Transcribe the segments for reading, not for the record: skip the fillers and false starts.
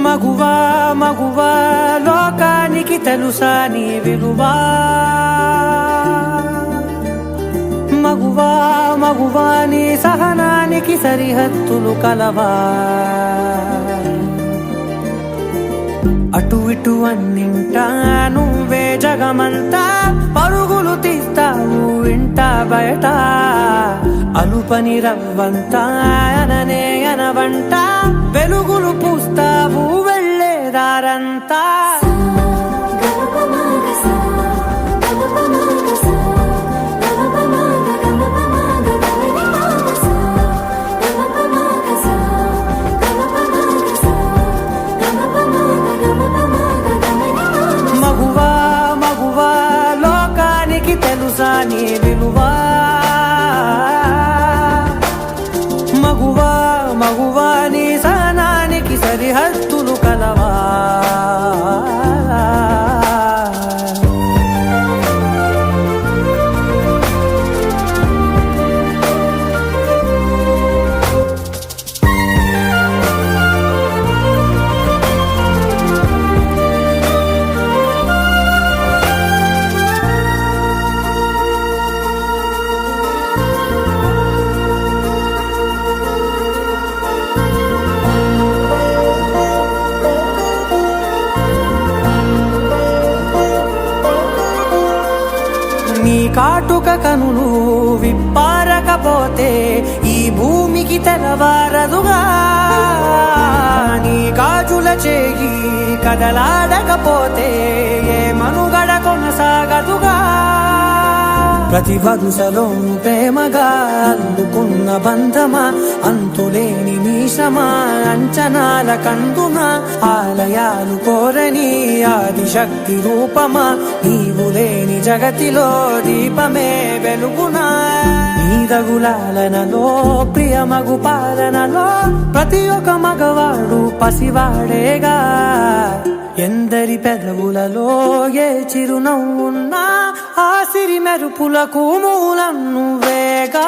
మగువా మగువా లోకానికి తెలుసా నీ విలువా, మగువా మగువా నీ సహనానికి సరిహద్దులు కలవా. అటు ఇటు అన్నింటా నువ్వే జగమంతా, పరుగులు తీస్తావు ఇంట బయట. అలుపని రవ్వంతా అననే అనవంట, వెలుగులు పూస్తావు వెళ్ళేదారంతా. మగువా మగువా లోకానికి తెలుసా నీ విలువా, మగువా మగువా నీ సహనానికి సరిహద్దులు కలవా. నీ కాటుక కనులు విప్పారకపోతే ఈ భూమికి తెలవారదుగా, నీ గాజుల చేయి కదలాడకపోతే ఏ మనుగడ కొనసాగదుగా. ప్రతి వరుసలోను ప్రేమగా అల్లుకున్న బంధమా, అంతులేని మీసమా అంచనాల కందున. ఆలయాలు కోరని ఆదిశక్తి రూపమా, నీవు లేని జగతిలో దీపమే వెలుగునా. నీదగులాలనలో ప్రియమగు పాలనలో ప్రతి ఒక్క మగవాడు పసివాడేగా. ఎందరి పెదవులలో ఏ చిరునవ్వున్నా ఆ సిరి మెరుపులకు మూలం నువ్వేగా.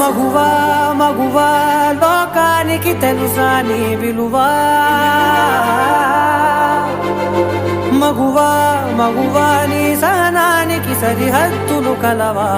మగువా మగువా లోకానికి తెలుసా నీ విలువా, మగువా మగువా నీ సహనానికి సరిహద్దులు కలవా.